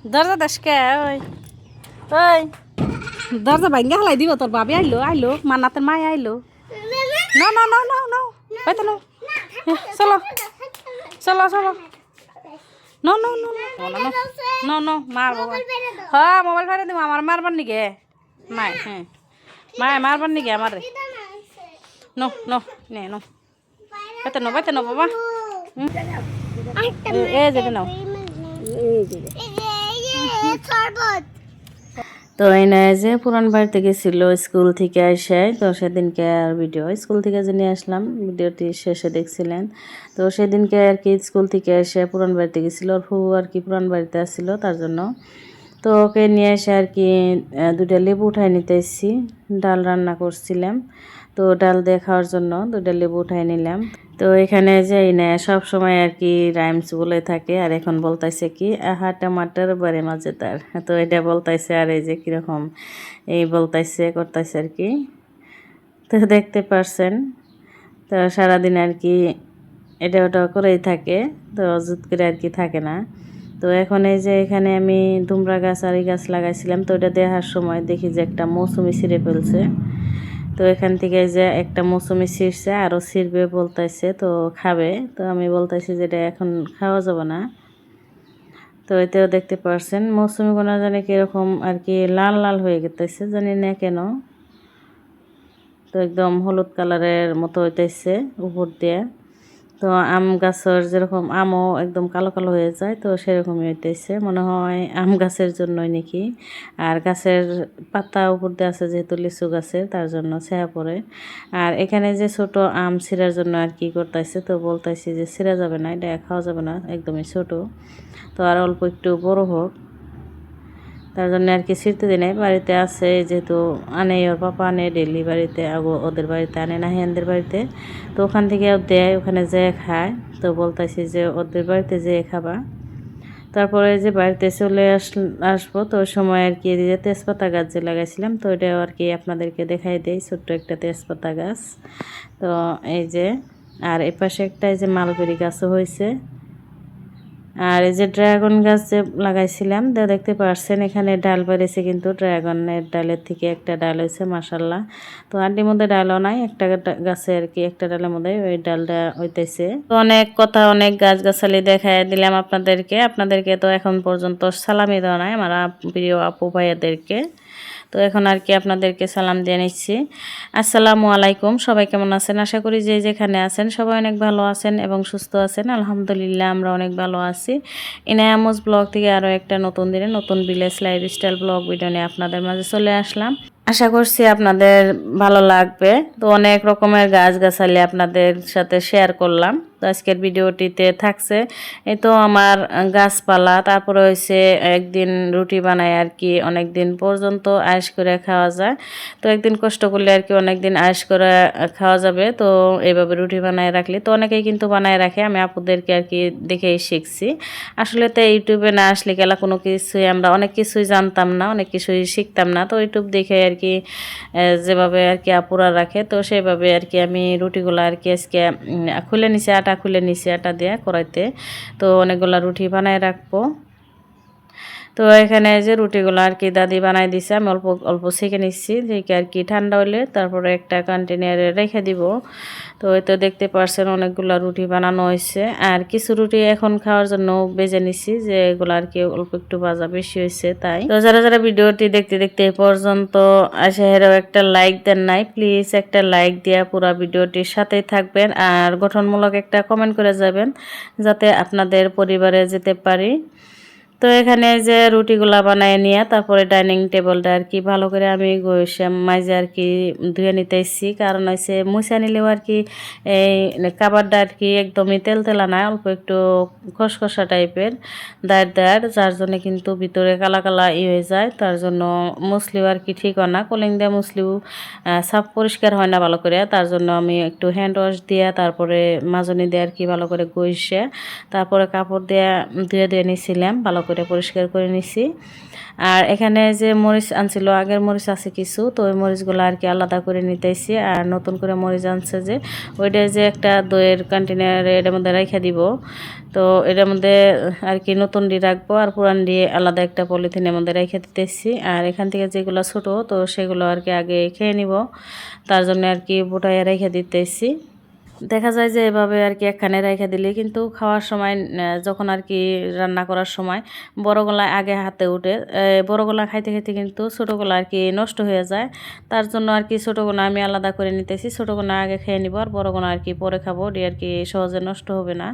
দরজা দেশকে ওই ওই দরজা ভাঙ্গা হালাই দিব তোর বাবি আইলো আইলো মান্নাতের মায় আইলো না না না না না হয়তো না চলো চলো চলো no no no no no মার বাবা হ্যাঁ মোবাইল ফেলে দিব আমার মারবার নিকে মায় হ্যাঁ মায় মারবার নিকে আমার নো নো নে নো বাইতে নো বাবা এ যেতে নাও তো এই নয় যে পুরান বাড়িতে গেছিল স্কুল থেকে আসে তো সেদিনকে আর ভিডিও স্কুল থেকে যে নিয়ে আসলাম ভিডিওটি শেষে দেখছিলেন তো সেদিনকে আর কি স্কুল থেকে এসে পুরান বাড়িতে গেছিল ওর ফুফু আর কি পুরান বাড়িতে আসছিল তার জন্য তো ওকে নিয়ে এসে আর কি দুটা লেবু উঠাই নিতে এসেছি ডাল রান্না করছিলাম তো ডাল দিয়ে খাওয়ার জন্য দুটা লেবু উঠাই নিলাম তো এখানে যে না সব সময় আর কি রাইমস বলে থাকে আর এখন বলতাইছে কি আহা টমাটার বারে মজাদার তো এটা বলতাইছে আর এই যে কিরকম এই বলতাইছে করতাইছে আর কি তো দেখতে পারছেন তো সারাদিন আর কি এটা ওটা করেই থাকে তো জুত করে আর কি থাকে না তো এখন এই যে এখানে আমি দুমড়া গাছ আর এই গাছ লাগাইছিলাম তো এটা দেখার সময় দেখি যে একটা মৌসুমি ছিঁড়ে ফেলছে তো এখান থেকে যে একটা মৌসুমি ছিঁড়ছে আরও ছিঁড়বে বলতেছে তো খাবে তো আমি বলতেছি যে এটা এখন খাওয়া যাবে না তো এতেও দেখতে পারছেন মৌসুমি গোনা জানি কীরকম আর কি লাল লাল হয়ে গেতেছে জানি না কেন তো একদম হলুদ কালারের মতো হইতেছে উপর দিয়ে তো আম গাছের যেরকম আমও একদম কালো কালো হয়ে যায় তো সেরকমই হইতেছে মনে হয় আম গাছের জন্যই নাকি আর গাছের পাতা উপর দিয়ে আছে যেহেতু লিচু গাছের তার জন্য ছেঁড়া পড়ে আর এখানে যে ছোট আম ছিঁড়ার জন্য আর কি করতেছে তো বলতেছি যে ছিঁড়া যাবে না এটা খাওয়া যাবে না একদমই ছোট তো আর অল্প একটু বড় হোক তার জন্য আর কি ছিঁড়তে দিই নাই বাড়িতে আছে যেহেতু আনে ওর পাপা আনে ডেলি বাড়িতে ওদের বাড়িতে আনে না হেনদের বাড়িতে তো ওখান থেকে দেয় ওখানে যেয়ে খায় তো বলতেছি যে ওদের বাড়িতে যেয়ে খাবা তারপরে যে বাড়িতে চলে আসবো তো ওই সময় আর কি যে তেজপাতা গাছ যে লাগাইছিলাম তো এটাও আর কি আপনাদেরকে দেখাই দেই ছোট্ট একটা তেজপাতা গাছ তো এই যে আর এ পাশে একটা এই যে মালবেরি গাছও হয়েছে আর এই যে ড্রাগন গাছ যে লাগাইছিলাম তো দেখতে পারছেন এখানে ডাল বেরিয়েছে কিন্তু ড্রাগনের ডালের থেকে একটা ডাল হয়েছে মাশাল্লাহ তো আন্টির মধ্যে ডালও নাই একটা গাছে আর কি একটা ডালের মধ্যে ওই ডালটা হইতেছে তো অনেক কথা অনেক গাছগাছালি দেখাই দিলাম আপনাদেরকে তো এখন পর্যন্ত সালামি দেওয়া নাই আমার প্রিয় আপু ভাইয়াদেরকে তো এখন আর কি আপনাদেরকে সালাম দিয়ে নিচ্ছি আসসালামু আলাইকুম সবাই কেমন আছেন আশা করি যে যেখানে আছেন সবাই অনেক ভালো আছেন এবং সুস্থ আছেন আলহামদুলিল্লাহ আমরা অনেক ভালো আছি ইনায়ামুজ ব্লগ থেকে আরও একটা নতুন দিনে নতুন ভিলেজ লাইফস্টাইল ব্লগ ভিডিও নিয়ে আপনাদের মাঝে চলে আসলাম আশা করছি আপনাদের ভালো লাগবে তো অনেক রকমের গাছগাছালি আপনাদের সাথে শেয়ার করলাম তো আজকের ভিডিওটিতে থাকছে এই তো আমার গাছপালা তারপরে হয়েছে একদিন রুটি বানাই আর কি অনেক দিন পর্যন্ত আয়েশ করে খাওয়া যায় তো একদিন কষ্ট করলে আর কি অনেক দিন আয়েশ করে খাওয়া যাবে তো এইভাবে রুটি বানায় রাখলে তো অনেকেই কিন্তু বানায় রাখে আমি আপুদেরকে আর কি দেখেই শিখছি আসলে তো ইউটিউবে না আসলে গেলা কোনো কিছুই আমরা অনেক কিছুই জানতাম না অনেক কিছুই শিখতাম না তো ইউটিউব দেখে আর কি যেভাবে আর কি আপুরা রাখে তো সেভাবে আর কি আমি রুটিগুলো আর কি আজকে খুলে নিছি আটা দিয়ে কড়াইতে তো অনেকগুলো রুটি বানায় রাখবো তো এখানে যে রুটিগুলো আর কি দাদি বানাই দিছে আমি অল্প অল্প সেঁকে নিচ্ছি থেকে আর কি ঠান্ডা হলে তারপরে একটা কন্টেনারে রেখে দিব তো এই তো দেখতে পারছেন অনেকগুলো রুটি বানানো হয়েছে আর কিছু রুটি এখন খাওয়ার জন্য বেজে নিচ্ছি যে এগুলো আর কি অল্প একটু ভাজা বেশি হয়েছে তাই তো যারা যারা ভিডিওটি দেখতে দেখতে এই পর্যন্ত আসে হেরাও একটা লাইক দেন নাই প্লিজ একটা লাইক দিয়ে পুরো ভিডিওটির সাথেই থাকবেন আর গঠনমূলক একটা কমেন্ট করে যাবেন যাতে আপনাদের পরিবারে যেতে পারি তো এখানে যে রুটিগুলা বানায় নিয়ে তারপরে ডাইনিং টেবিলটা আর কি ভালো করে আমি মাঝে আর কি ধুয়ে নিতেছি কারণ হচ্ছে মুছা নিলেও আর কি এই কাবারটা আর কি একদমই তেলতেলা না অল্প একটু খসখসা টাইপের দায়ের যার জন্য কিন্তু ভিতরে কালা কালা হয়ে যায় তার জন্য মুসলিও আর কি ঠিক হয় না কলিং দিয়ে মুসলিও সাফ পরিষ্কার হয় না ভালো করে তার জন্য আমি একটু হ্যান্ড ওয়াশ দিয়ে তারপরে মাজনি দিয়ে আর কি ভালো করে ঘষে তারপরে কাপড় দিয়ে ধুয়ে নিয়েছিলাম ভালো করে করে পরিষ্কার করে নিছি। আর এখানে যে মরিচ আনছিল, আগের মরিচ আছে কিছু, তো ওই মরিচগুলো আর কি আলাদা করে নিতেছি। আর নতুন করে মরিচ আনছে যে ওইটা যে একটা দইয়ের কন্টেনারে এটার মধ্যে রেখে দিব। তো এটার মধ্যে আর কি নতুন দিয়ে রাখবো, আর পুরান দিয়ে আলাদা একটা পলিথিনের মধ্যে রেখে দিতেছি। আর এখান থেকে যেগুলো ছোট, তো সেগুলো আর কি আগে খেয়ে নিব, তার জন্য আর কি বোটায় রেখে দিতেছি। দেখা যায় যে এভাবে আর কি একখানে রেখে দিলে কিন্তু খাওয়ার সময় যখন আর কি রান্না করার সময় বড় গলা আগে হাতে উঠে, বড় গলা খাইতে খাইতে কিন্তু ছোটো গলা আর কি নষ্ট হয়ে যায়। তার জন্য আর কি ছোটো গোনা আমি আলাদা করে নিতেছি, ছোটো গোনা আগে খেয়ে নিব, আর বড় গোনা আর কি পরে খাবো, দিয়ে আর কি সহজে নষ্ট হবে না।